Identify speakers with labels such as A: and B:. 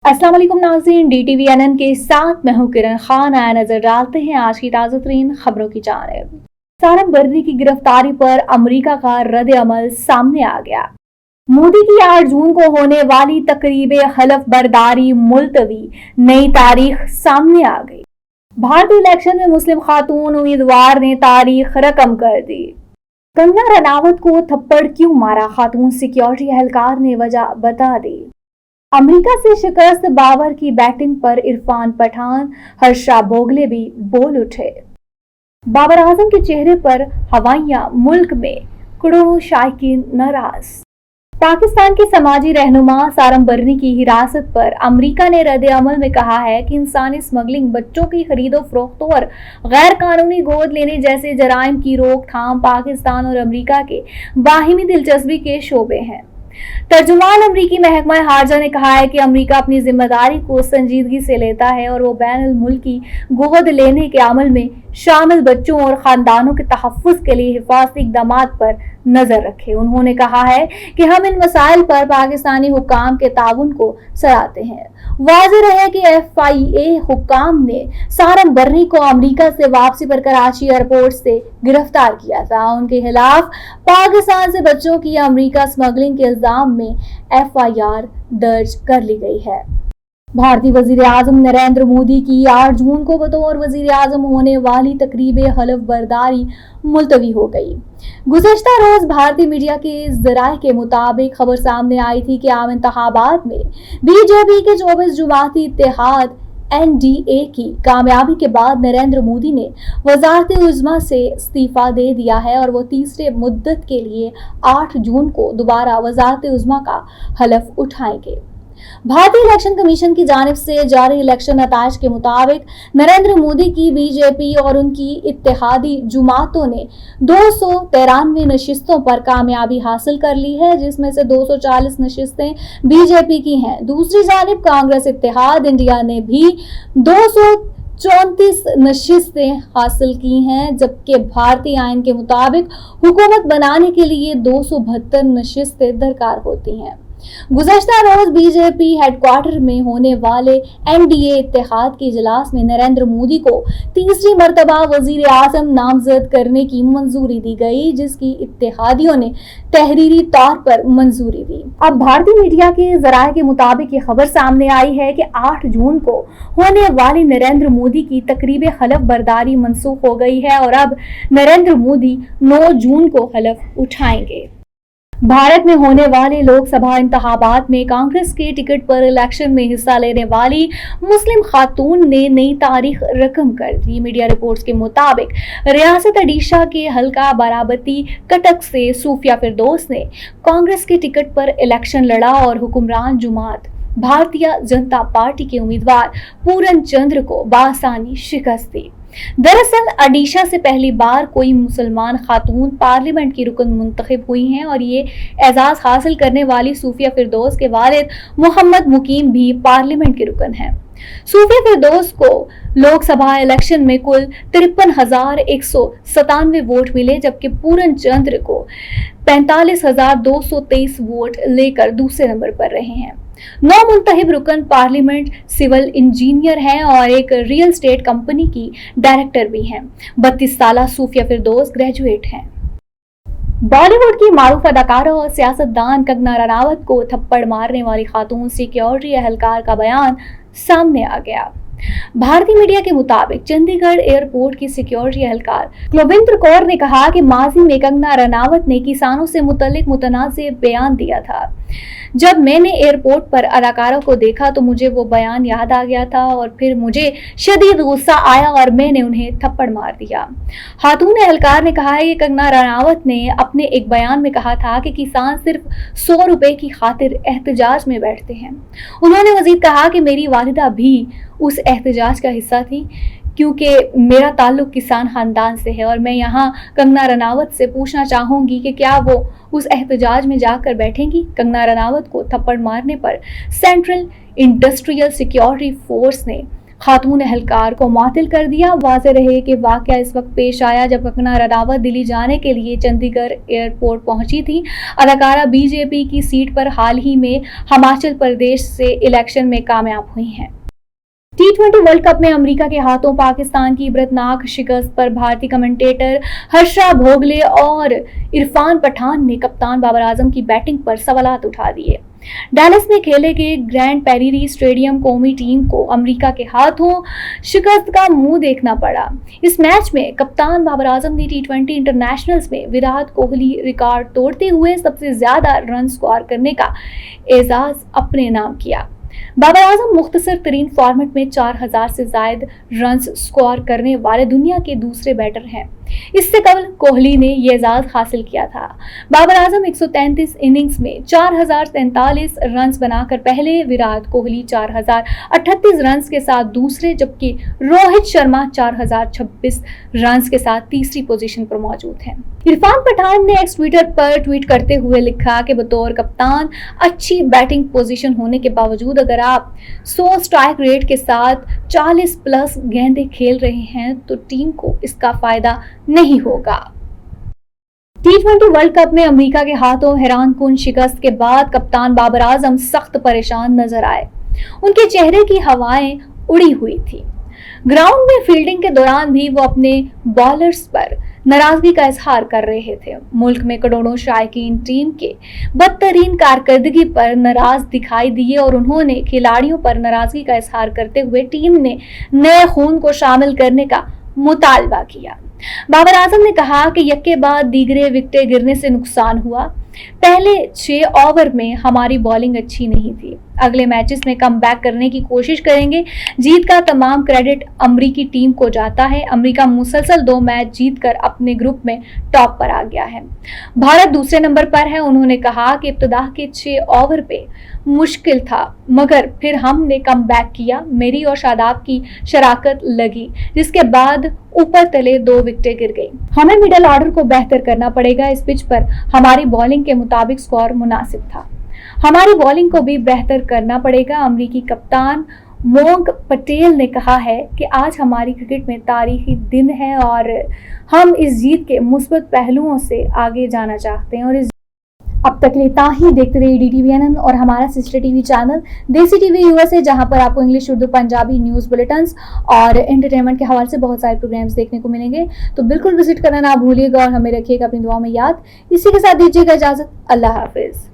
A: अस्सलाम वालेकुम नाज़रीन, DTV NN के साथ मैं हूं किरण खान। आया नजर डालते हैं आज की ताज़ा तरीन खबरों की जानिब। सारम बर्दी की गिरफ्तारी पर अमेरिका का रद्द अमल सामने आ गया। मोदी की 8 जून को होने वाली तकरीब हलफ बर्दारी मुलतवी, नई तारीख सामने आ गई। भारतीय इलेक्शन में मुस्लिम खातून उम्मीदवार ने तारीख रकम कर दी। कंगना रनावत को थप्पड़ क्यों मारा, खातून सिक्योरिटी एहलकार ने वजह बता दी। अमेरिका से शिकस्त बाबर की बैटिंग पर इरफान पठान, हर्षा भोगले भी बोल उठे। बाबर आजम के चेहरे पर हवाइयां, मुल्क में करोड़ों शायकीन नाराज। पाकिस्तान के समाजी रहनुमा सारम बर्नी की हिरासत पर अमेरिका ने रद्द अमल में कहा है कि इंसानी स्मगलिंग, बच्चों की खरीदो फरोख्त और गैर कानूनी गोद लेने जैसे जराइम की रोकथाम पाकिस्तान और अमेरिका के बाहिमी दिलचस्पी के शोबे हैं। तर्जुमान अमरीकी महकमा हारजा ने कहा है कि अमेरिका अपनी जिम्मेदारी को संजीदगी से लेता है और वो बैनुल मुल्की गोद लेने के अमल में शामिल बच्चों और खानदानों के तहफ़्फ़ुज़ के लिए हिफाजती इक़दामात पर नजर रखे। उन्होंने कहा है कि हम इन मसाइल पर पाकिस्तानी हुक्काम के ताउन को सराहते हैं। वाज़ेह रहे कि FIA हुक्काम ने सारम बर्नी को अमेरिका से वापसी पर कराची एयरपोर्ट से गिरफ्तार किया था। उनके खिलाफ पाकिस्तान से बच्चों की अमेरिका स्मगलिंग के इल्जाम में FIR दर्ज कर ली गई है। भारतीय वजीर आजम नरेंद्र मोदी की 8 जून को बतौर वजीर आजम होने वाली तकरीब हलफ बर्दारी मुलतवी हो गई। गुज़श्ता रोज भारतीय मीडिया के ज़राए के मुताबिक खबर सामने आई थी कि आम इंतखाबात में बीजेपी के 24 जुमाती इत्तेहाद NDA की कामयाबी के बाद नरेंद्र मोदी ने वज़ारत उज़्मा से इस्तीफा दे दिया है और वो तीसरे मुद्दत के लिए 8 जून को दोबारा वज़ारत उज़्मा का हलफ उठाएंगे। भारतीय इलेक्शन कमीशन की जानिब से जारी इलेक्शन नताइज के मुताबिक नरेंद्र मोदी की बीजेपी और उनकी इत्तेहादी जुमातों ने 293 नशिस्तों पर कामयाबी हासिल कर ली है, जिसमें से 240 नशिस्तें बीजेपी की हैं। दूसरी जानिब कांग्रेस इत्तेहाद इंडिया ने भी 234 नशिस्तें हासिल की हैं, जबकि भारतीय आइन के मुताबिक हुकूमत बनाने के लिए 272 नशिस्तें दरकार होती हैं। गुज़श्ता रोज बीजेपी हेडक्वार्टर में होने वाले NDA इत्तेहाद के इजलास में नरेंद्र मोदी को तीसरी मर्तबा वजीर आज़म नामजद करने की मंजूरी दी गई, जिसकी इत्तेहादियों ने तहरीरी तौर पर मंजूरी दी। अब भारतीय मीडिया के ज़राए के मुताबिक ये खबर सामने आई है कि 8 जून को होने वाली नरेंद्र मोदी की तकरीब हलफ बर्दारी मनसूख हो गई है और अब नरेंद्र मोदी 9 जून को हलफ उठाएंगे। भारत में होने वाले लोकसभा इंतखाबात में कांग्रेस के टिकट पर इलेक्शन में हिस्सा लेने वाली मुस्लिम खातून ने नई तारीख रकम कर दी। मीडिया रिपोर्ट्स के मुताबिक रियासत ओडिशा के हल्का बाराबती कटक से सूफिया फिरदौस ने कांग्रेस के टिकट पर इलेक्शन लड़ा और हुक्मरान जुमात भारतीय जनता पार्टी के उम्मीदवार पूरन चंद्र को बासानी शिकस्त दी। दरअसल ओडिशा से पहली बार कोई मुसलमान खातून पार्लियामेंट की रुकन मुंतखब हुई हैं और ये एजाज हासिल करने वाली सूफिया फिरदौस के वालिद मोहम्मद मुकीम भी पार्लियामेंट के रुकन हैं। सूफिया फिरदौस को लोकसभा इलेक्शन में कुल 53,197 वोट मिले, जबकि पूरन चंद्र को 45,223 वोट लेकर दूसरे नंबर पर रहे हैं। 9 मुंतखब रुकन पार्लियामेंट सिविल इंजीनियर हैं और एक रियल एस्टेट कंपनी की डायरेक्टर भी हैं। 32 साल सूफिया फिरदौस ग्रेजुएट हैं। बॉलीवुड की मारूफ अदाकारा और सियासतदान कंगना रनावत को थप्पड़ मारने वाली खातून सिक्योरिटी एहलकार का बयान सामने आ गया। भारतीय मीडिया के मुताबिक चंडीगढ़ एयरपोर्ट की सिक्योरिटी एहलकार कुलविंद्र कौर ने कहा कि माजी में कंगना रनावत ने किसानों से मुतल्लिक मुतनाज़िह बयान दिया था। जब मैंने एयरपोर्ट पर अदाकारों को देखा तो मुझे वो बयान याद आ गया था और फिर मुझे शदीद गुस्सा आया और मैंने उन्हें थप्पड़ मार दिया। खातून एहलकार ने कहा है कि कंगना रनावत ने अपने एक बयान में कहा था कि किसान सिर्फ 100 रुपए की खातिर एहतजाज में बैठते हैं। उन्होंने मजीद कहा कि मेरी वालिदा भी उस एहतजाज का हिस्सा थी, क्योंकि मेरा ताल्लुक किसान खानदान से है और मैं यहाँ कंगना रनावत से पूछना चाहूँगी कि क्या वो उस एहतजाज में जाकर बैठेंगी। कंगना रनावत को थप्पड़ मारने पर सेंट्रल इंडस्ट्रियल सिक्योरिटी फोर्स ने खातून एहलकार को मुअत्तल कर दिया। वाज़ेह रहे कि वाक़या इस वक्त पेश आया जब कंगना रनावत दिल्ली जाने के लिए चंडीगढ़ एयरपोर्ट पहुंची थी। अदाकारा बीजेपी की सीट पर हाल ही में हिमाचल प्रदेश से इलेक्शन में कामयाब हुई हैं। T20 वर्ल्ड कप में अमेरिका के हाथों पाकिस्तान की इबरतनाक शिकस्त पर भारतीय कमेंटेटर हर्षा भोगले और इरफान पठान ने कप्तान बाबर आजम की बैटिंग पर सवालात उठा दिए। डैलस में खेले गए ग्रैंड पेरीरी स्टेडियम कौमी टीम को अमेरिका के हाथों शिकस्त का मुंह देखना पड़ा। इस मैच में कप्तान बाबर आजम ने T20 इंटरनेशनल्स में विराट कोहली रिकॉर्ड तोड़ते हुए सबसे ज्यादा रन स्कोर करने का एजाज अपने नाम किया। बाबर आजम मुख्तसर तरीन फॉर्मेट में 4000 से ज्यादा रन स्कोर करने वाले दुनिया के दूसरे बैटर हैं। इससे कबल कोहली ने यह एजाज हासिल किया था। बाबर आजम 133 इनिंग्स में 4043 रन बनाकर पहले, विराट कोहली 4038 रन के साथ दूसरे, जबकि रोहित शर्मा 4026 रन के साथ तीसरी पोजीशन पर मौजूद हैं। इरफान पठान ने एक्स ट्विटर पर ट्वीट करते हुए लिखा कि बतौर कप्तान अच्छी बैटिंग पोजीशन होने के बावजूद अगर आप 100 स्ट्राइक रेट के साथ 40 प्लस गेंदें खेल रहे हैं तो टीम को इसका फायदा नहीं होगा। T20 वर्ल्ड कप में अमेरिका के हाथों हैरानकुन शिकस्त के बाद कप्तान बाबर आजम सख्त परेशान नजर आए। उनके चेहरे की हवाएं उड़ी हुई थी। ग्राउंड में फील्डिंग के दौरान भी वो अपने बॉलर्स पर नाराजगी का इजहार कर रहे थे। मुल्क में करोड़ों शायकीन टीम के बदतरीन कारकर्दगी पर नाराज दिखाई दिए और उन्होंने खिलाड़ियों पर नाराजगी का इजहार करते हुए टीम ने नए खून को शामिल करने का मुतालबा किया। बाबर आजम ने कहा कि यक्के बाद दीगरे विकेटें गिरने से नुकसान हुआ। पहले 6 ओवर में हमारी बॉलिंग अच्छी नहीं थी। अगले मैचेस में कम बैक करने की कोशिश करेंगे। जीत का तमाम क्रेडिट अमरीकी टीम को जाता है। अमरीका मुसलसल 2 मैच जीतकर अपने ग्रुप में टॉप पर आ गया है। भारत दूसरे नंबर पर है। उन्होंने कहा कि इब्तिदा के 6 ओवर पे मुश्किल था मगर फिर हमने कम बैक किया। मेरी और शादाब की शराकत लगी जिसके बाद ऊपर तले 2 विकेटें गिर गई। हमें मिडल ऑर्डर को बेहतर करना पड़ेगा। इस पिच पर हमारी बॉलिंग के मुताबिक स्कोर मुनासिब था। हमारी बॉलिंग को भी बेहतर करना पड़ेगा। अमरीकी कप्तान मोंक पटेल ने कहा है कि आज हमारी क्रिकेट में तारीखी दिन है और हम इस जीत के मुस्बत पहलुओं से आगे जाना चाहते हैं। और अब तक लेता ही देखते रहिए DTV और हमारा सिस्टर टीवी चैनल देसी टीवी USA, जहां पर आपको English, Urdu, Punjabi news bulletins और एंटरटेनमेंट के हवाले से बहुत सारे प्रोग्राम्स देखने को मिलेंगे। तो बिल्कुल विजिट करना ना भूलिएगा और हमें रखिएगा अपनी दुआओं में याद। इसी के साथ दीजिएगा इजाजत। अल्लाह हाफिज।